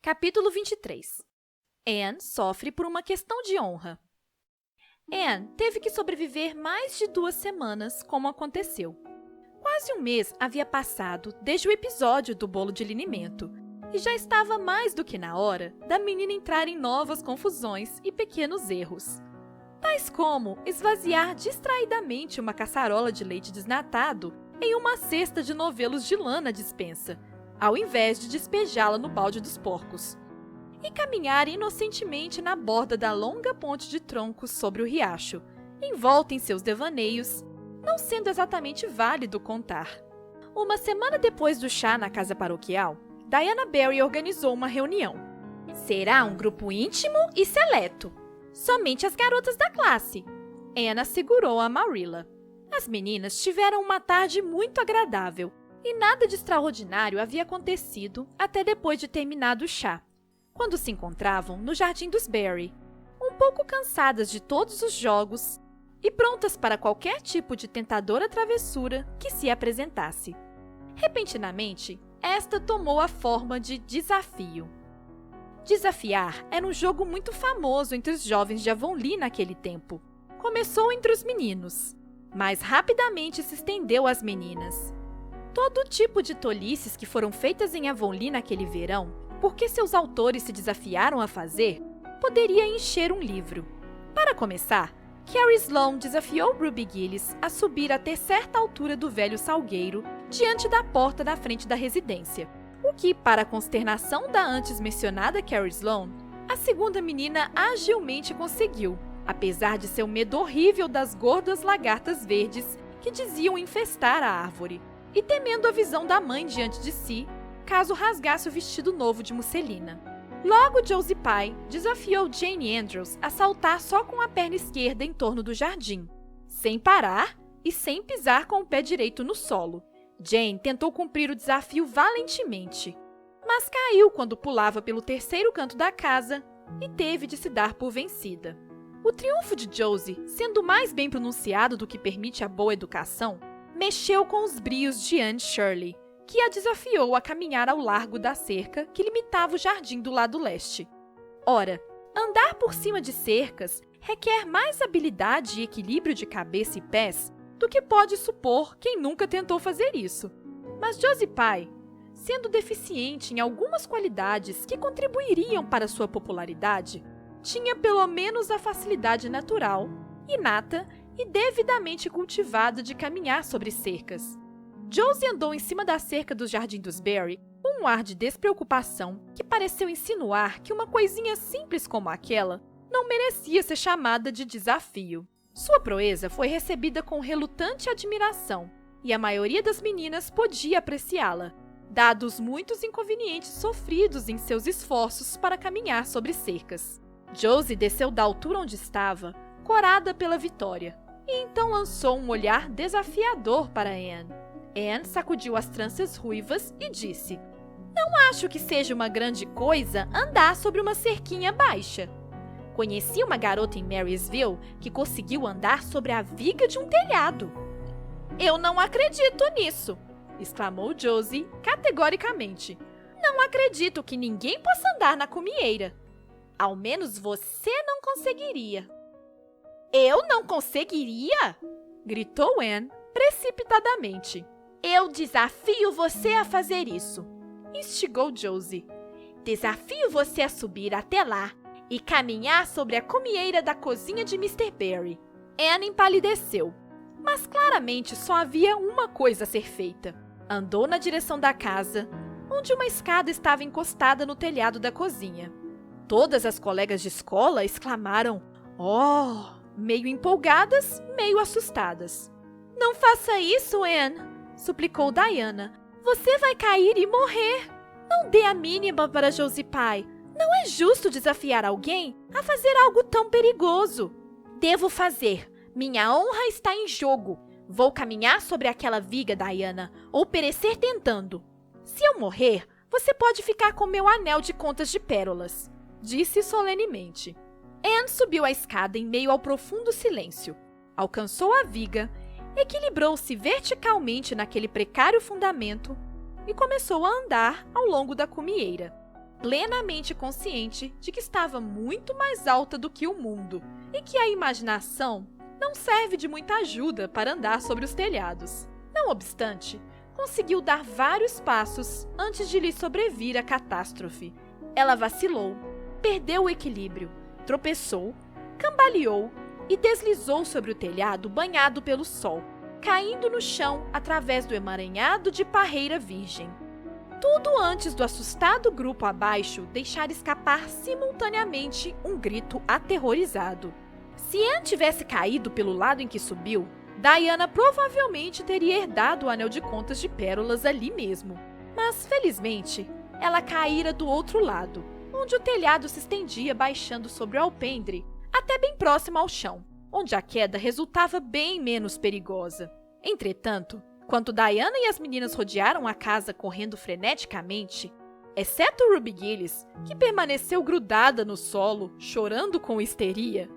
Capítulo 23. Anne sofre por uma questão de honra. Anne teve que sobreviver mais de 2 semanas, como aconteceu. Quase um mês havia passado desde o episódio do bolo de linimento, e já estava mais do que na hora da menina entrar em novas confusões e pequenos erros. Tais como esvaziar distraidamente uma caçarola de leite desnatado em uma cesta de novelos de lã na despensa, ao invés de despejá-la no balde dos porcos, e caminhar inocentemente na borda da longa ponte de troncos sobre o riacho, envolta em seus devaneios, não sendo exatamente válido contar. Uma semana depois do chá na casa paroquial, Diana Barry organizou uma reunião. Será um grupo íntimo e seleto. Somente as garotas da classe. Anne assegurou a Marilla. As meninas tiveram uma tarde muito agradável e nada de extraordinário havia acontecido até depois de terminado o chá, quando se encontravam no Jardim dos Barry, um pouco cansadas de todos os jogos e prontas para qualquer tipo de tentadora travessura que se apresentasse. Repentinamente, esta tomou a forma de desafio. Desafiar era um jogo muito famoso entre os jovens de Avonlea naquele tempo. Começou entre os meninos, mas rapidamente se estendeu às meninas. Todo tipo de tolices que foram feitas em Avonlea naquele verão, porque seus autores se desafiaram a fazer, poderia encher um livro. Para começar, Carrie Sloane desafiou Ruby Gillis a subir até certa altura do velho salgueiro diante da porta da frente da residência, o que, para a consternação da antes mencionada Carrie Sloane, a segunda menina agilmente conseguiu, apesar de seu medo horrível das gordas lagartas verdes que diziam infestar a árvore, e temendo a visão da mãe diante de si, caso rasgasse o vestido novo de musselina. Logo, Josie Pye desafiou Jane Andrews a saltar só com a perna esquerda em torno do jardim, sem parar e sem pisar com o pé direito no solo. Jane tentou cumprir o desafio valentemente, mas caiu quando pulava pelo terceiro canto da casa e teve de se dar por vencida. O triunfo de Josie, sendo mais bem pronunciado do que permite a boa educação, mexeu com os brios de Anne Shirley, que a desafiou a caminhar ao largo da cerca que limitava o jardim do lado leste. Ora, andar por cima de cercas requer mais habilidade e equilíbrio de cabeça e pés do que pode supor quem nunca tentou fazer isso. Mas Josie Pye, sendo deficiente em algumas qualidades que contribuiriam para sua popularidade, tinha pelo menos a facilidade natural, inata e devidamente cultivada de caminhar sobre cercas. Josie andou em cima da cerca do Jardim dos Barry com um ar de despreocupação que pareceu insinuar que uma coisinha simples como aquela não merecia ser chamada de desafio. Sua proeza foi recebida com relutante admiração, e a maioria das meninas podia apreciá-la, dados muitos inconvenientes sofridos em seus esforços para caminhar sobre cercas. Josie desceu da altura onde estava, corada pela vitória, e então lançou um olhar desafiador para Anne. Anne sacudiu as tranças ruivas e disse: "Não acho que seja uma grande coisa andar sobre uma cerquinha baixa. Conheci uma garota em Marysville que conseguiu andar sobre a viga de um telhado." "Eu não acredito nisso!" exclamou Josie categoricamente. "Não acredito que ninguém possa andar na cumieira. Ao menos você não conseguiria." "Eu não conseguiria?" gritou Anne precipitadamente. "Eu desafio você a fazer isso!" instigou Josie. "Desafio você a subir até lá e caminhar sobre a cumieira da cozinha de Mr. Barry." Anne empalideceu, mas claramente só havia uma coisa a ser feita. Andou na direção da casa, onde uma escada estava encostada no telhado da cozinha. Todas as colegas de escola exclamaram "Oh!", meio empolgadas, meio assustadas. "Não faça isso, Anne!", suplicou Diana. "Você vai cair e morrer! Não dê a mínima para Josie Pye. Não é justo desafiar alguém a fazer algo tão perigoso." "Devo fazer. Minha honra está em jogo. Vou caminhar sobre aquela viga, Diana, ou perecer tentando. Se eu morrer, você pode ficar com meu anel de contas de pérolas", disse solenemente. Anne subiu a escada em meio ao profundo silêncio. Alcançou a viga, equilibrou-se verticalmente naquele precário fundamento e começou a andar ao longo da cumieira. plenamente consciente de que estava muito mais alta do que o mundo e que a imaginação não serve de muita ajuda para andar sobre os telhados. Não obstante, conseguiu dar vários passos antes de lhe sobrevir a catástrofe. Ela vacilou, perdeu o equilíbrio, tropeçou, cambaleou e deslizou sobre o telhado banhado pelo sol, caindo no chão através do emaranhado de parreira virgem. Tudo antes do assustado grupo abaixo deixar escapar simultaneamente um grito aterrorizado. Se Anne tivesse caído pelo lado em que subiu, Diana provavelmente teria herdado o anel de contas de pérolas ali mesmo. Mas, felizmente, ela caíra do outro lado, onde o telhado se estendia baixando sobre o alpendre, até bem próximo ao chão, onde a queda resultava bem menos perigosa. Entretanto, enquanto Diana e as meninas rodearam a casa correndo freneticamente, exceto Ruby Gillis, que permaneceu grudada no solo, chorando com histeria,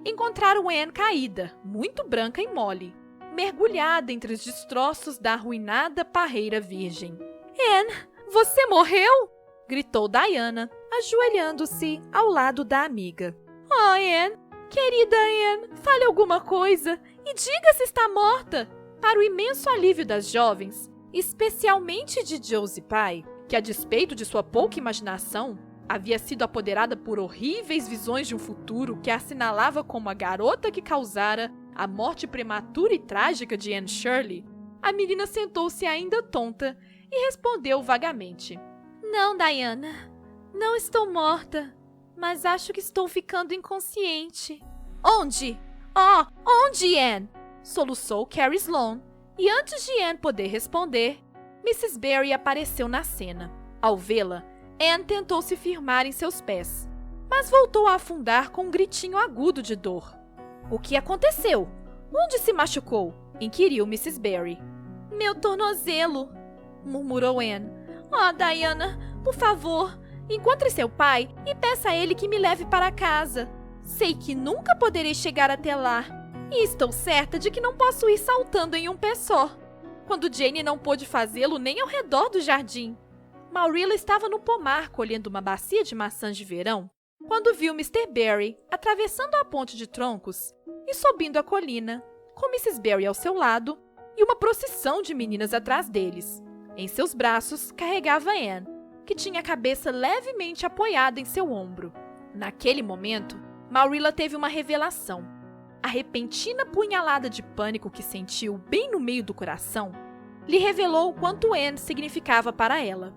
encontraram Anne caída, muito branca e mole, mergulhada entre os destroços da arruinada parreira virgem. "Anne, você morreu?" gritou Diana, ajoelhando-se ao lado da amiga. "Oh, Anne, querida Anne, fale alguma coisa e diga se está morta." Para o imenso alívio das jovens, especialmente de Josie Pye, que a despeito de sua pouca imaginação, havia sido apoderada por horríveis visões de um futuro que a assinalava como a garota que causara a morte prematura e trágica de Anne Shirley, a menina sentou-se ainda tonta e respondeu vagamente. "Não, Diana, não estou morta, mas acho que estou ficando inconsciente." "Onde? Oh, onde, Anne?" soluçou Carrie Sloane, e antes de Anne poder responder, Mrs. Barry apareceu na cena. Ao vê-la, Anne tentou se firmar em seus pés, mas voltou a afundar com um gritinho agudo de dor. "O que aconteceu? Onde se machucou?" inquiriu Mrs. Barry. "Meu tornozelo", murmurou Anne. "Oh, Diana, por favor, encontre seu pai e peça a ele que me leve para casa. Sei que nunca poderei chegar até lá, e estou certa de que não posso ir saltando em um pé só, quando Jane não pôde fazê-lo nem ao redor do jardim." Maurilla estava no pomar colhendo uma bacia de maçãs de verão, quando viu Mr. Barry atravessando a ponte de troncos e subindo a colina, com Mrs. Barry ao seu lado e uma procissão de meninas atrás deles. Em seus braços carregava Anne, que tinha a cabeça levemente apoiada em seu ombro. Naquele momento, Maurilla teve uma revelação. A repentina punhalada de pânico que sentiu bem no meio do coração lhe revelou o quanto Anne significava para ela.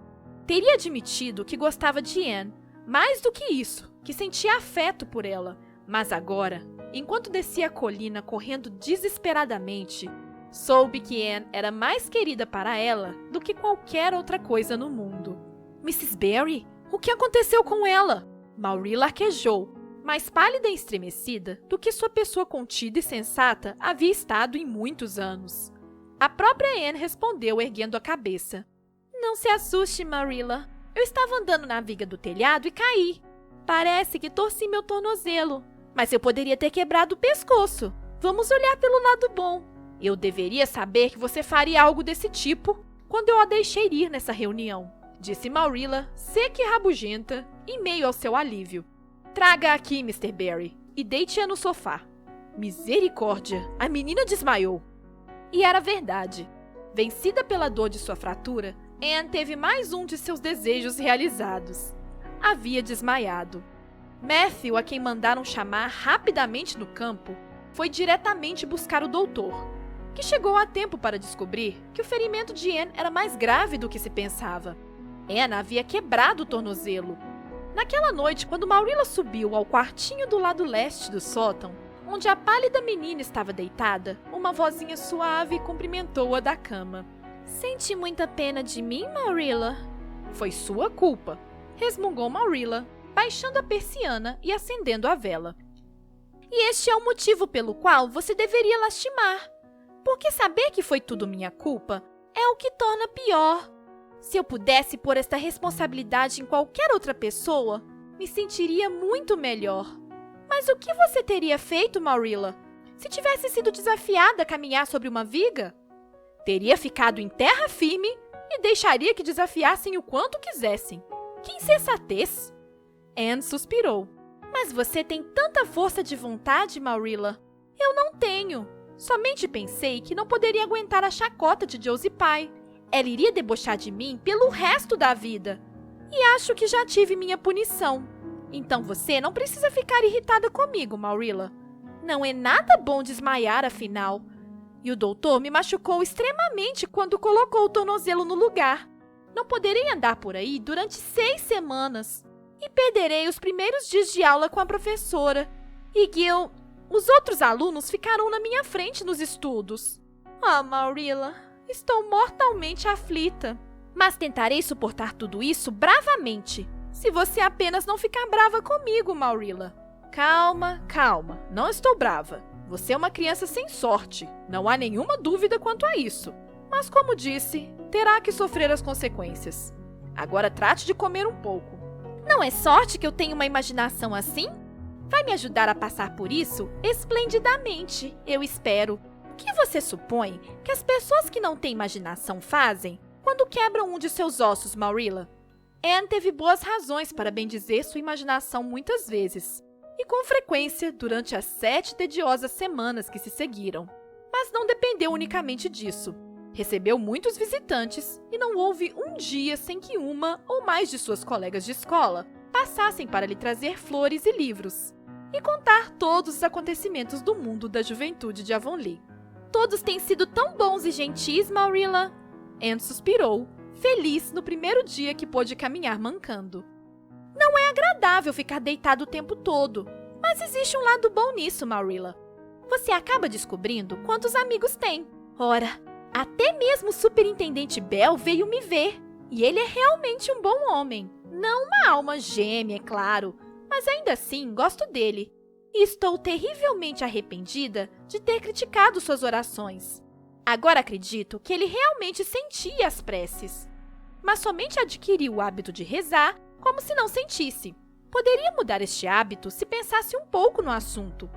Teria admitido que gostava de Anne, mais do que isso, que sentia afeto por ela, mas agora, enquanto descia a colina correndo desesperadamente, soube que Anne era mais querida para ela do que qualquer outra coisa no mundo. "Mrs. Barry? O que aconteceu com ela?" Maurilla arquejou, mais pálida e estremecida do que sua pessoa contida e sensata havia estado em muitos anos. A própria Anne respondeu erguendo a cabeça. "Não se assuste, Maurilla. Eu estava andando na viga do telhado e caí. Parece que torci meu tornozelo, mas eu poderia ter quebrado o pescoço. Vamos olhar pelo lado bom. Eu deveria saber que você faria algo desse tipo quando eu a deixei ir nessa reunião", disse Maurilla, seca e rabugenta, em meio ao seu alívio. "Traga aqui, Mr. Barry, e deite-a no sofá." Misericórdia, a menina desmaiou. E era verdade. Vencida pela dor de sua fratura, Anne teve mais um de seus desejos realizados. Havia desmaiado. Matthew, a quem mandaram chamar rapidamente no campo, foi diretamente buscar o doutor, que chegou a tempo para descobrir que o ferimento de Anne era mais grave do que se pensava. Anne havia quebrado o tornozelo. Naquela noite, quando Maurilla subiu ao quartinho do lado leste do sótão, onde a pálida menina estava deitada, uma vozinha suave cumprimentou-a da cama. "Sente muita pena de mim, Maurilla?" "Foi sua culpa", resmungou Maurilla, baixando a persiana e acendendo a vela. "E este é o motivo pelo qual você deveria lastimar. Porque saber que foi tudo minha culpa é o que torna pior. Se eu pudesse pôr esta responsabilidade em qualquer outra pessoa, me sentiria muito melhor. Mas o que você teria feito, Maurilla, se tivesse sido desafiada a caminhar sobre uma viga? Teria ficado em terra firme e deixaria que desafiassem o quanto quisessem. Que insensatez! Anne suspirou. Mas você tem tanta força de vontade, Marilla. Eu não tenho. Somente pensei que não poderia aguentar a chacota de Josie Pye. Ela iria debochar de mim pelo resto da vida. E acho que já tive minha punição. Então você não precisa ficar irritada comigo, Marilla. Não é nada bom desmaiar, afinal. E o doutor me machucou extremamente quando colocou o tornozelo no lugar. Não poderei andar por aí durante 6 semanas. E perderei os primeiros dias de aula com a professora. E Gil, os outros alunos ficarão na minha frente nos estudos. Ah, Marilla, estou mortalmente aflita. Mas tentarei suportar tudo isso bravamente. Se você apenas não ficar brava comigo, Marilla. Calma, calma. Não estou brava. Você é uma criança sem sorte. Não há nenhuma dúvida quanto a isso. Mas, como disse, terá que sofrer as consequências. Agora trate de comer um pouco. Não é sorte que eu tenho uma imaginação assim? Vai me ajudar a passar por isso esplendidamente, eu espero. O que você supõe que as pessoas que não têm imaginação fazem quando quebram um de seus ossos, Marilla? Anne teve boas razões para bendizer sua imaginação muitas vezes, e com frequência durante as 7 tediosas semanas que se seguiram. Mas não dependeu unicamente disso. Recebeu muitos visitantes e não houve um dia sem que uma ou mais de suas colegas de escola passassem para lhe trazer flores e livros e contar todos os acontecimentos do mundo da juventude de Avonlea. Todos têm sido tão bons e gentis, Marilla. Anne suspirou, feliz no primeiro dia que pôde caminhar mancando. Não é agradável ficar deitado o tempo todo, mas existe um lado bom nisso, Marilla. Você acaba descobrindo quantos amigos tem. Ora, até mesmo o superintendente Bell veio me ver, e ele é realmente um bom homem. Não uma alma gêmea, é claro, mas ainda assim gosto dele. E estou terrivelmente arrependida de ter criticado suas orações. Agora acredito que ele realmente sentia as preces, mas somente adquiriu o hábito de rezar como se não sentisse. Poderia mudar este hábito se pensasse um pouco no assunto.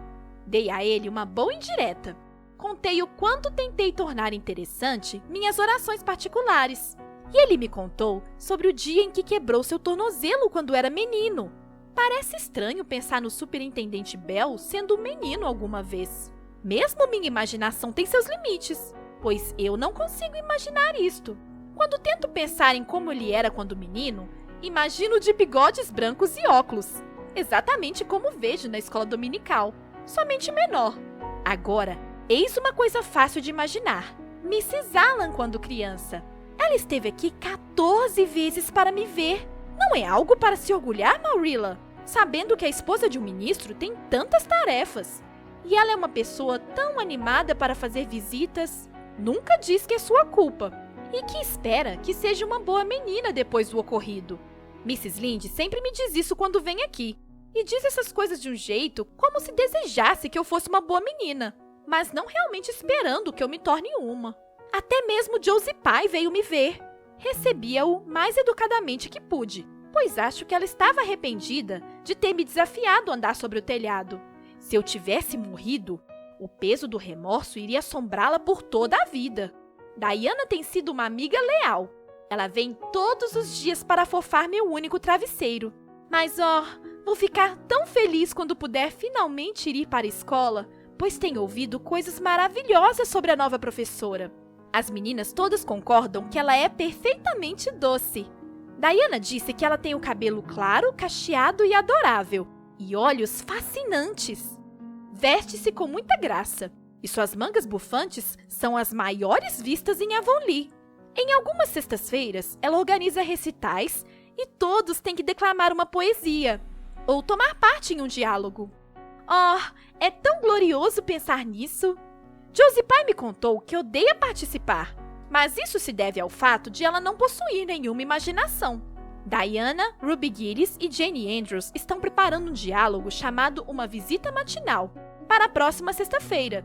Dei a ele uma boa indireta. Contei o quanto tentei tornar interessante minhas orações particulares. E ele me contou sobre o dia em que quebrou seu tornozelo quando era menino. Parece estranho pensar no superintendente Bell sendo um menino alguma vez. Mesmo minha imaginação tem seus limites, pois eu não consigo imaginar isto. Quando tento pensar em como ele era quando menino, imagino de bigodes brancos e óculos, exatamente como vejo na escola dominical, somente menor. Agora, eis uma coisa fácil de imaginar. Mrs. Allan quando criança. Ela esteve aqui 14 vezes para me ver. Não é algo para se orgulhar, Marilla? Sabendo que a esposa de um ministro tem tantas tarefas. E ela é uma pessoa tão animada para fazer visitas. Nunca diz que é sua culpa. E que espera que seja uma boa menina depois do ocorrido. Mrs. Lynde sempre me diz isso quando vem aqui. E diz essas coisas de um jeito como se desejasse que eu fosse uma boa menina, mas não realmente esperando que eu me torne uma. Até mesmo Josie Pye veio me ver. Recebi-a o mais educadamente que pude, pois acho que ela estava arrependida de ter me desafiado a andar sobre o telhado. Se eu tivesse morrido, o peso do remorso iria assombrá-la por toda a vida. Diana tem sido uma amiga leal. Ela vem todos os dias para afofar meu único travesseiro. Mas, vou ficar tão feliz quando puder finalmente ir para a escola, pois tenho ouvido coisas maravilhosas sobre a nova professora. As meninas todas concordam que ela é perfeitamente doce. Diana disse que ela tem o cabelo claro, cacheado e adorável, e olhos fascinantes. Veste-se com muita graça, e suas mangas bufantes são as maiores vistas em Avonlea. Em algumas sextas-feiras, ela organiza recitais e todos têm que declamar uma poesia ou tomar parte em um diálogo. É tão glorioso pensar nisso! Josie Pye me contou que odeia participar, mas isso se deve ao fato de ela não possuir nenhuma imaginação. Diana, Ruby Gillis e Jane Andrews estão preparando um diálogo chamado Uma Visita Matinal para a próxima sexta-feira.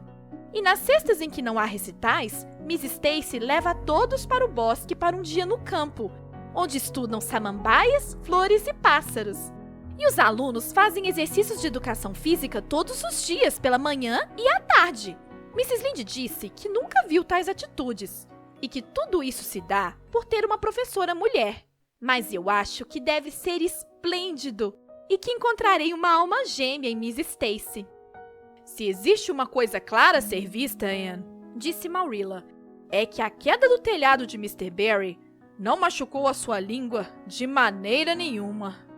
E nas sextas em que não há recitais, Miss Stacy leva todos para o bosque para um dia no campo, onde estudam samambaias, flores e pássaros. E os alunos fazem exercícios de educação física todos os dias, pela manhã e à tarde. Mrs. Lynde disse que nunca viu tais atitudes e que tudo isso se dá por ter uma professora mulher. Mas eu acho que deve ser esplêndido e que encontrarei uma alma gêmea em Miss Stacy. Se existe uma coisa clara a ser vista, Anne, disse Marilla, é que a queda do telhado de Mr. Barry não machucou a sua língua de maneira nenhuma.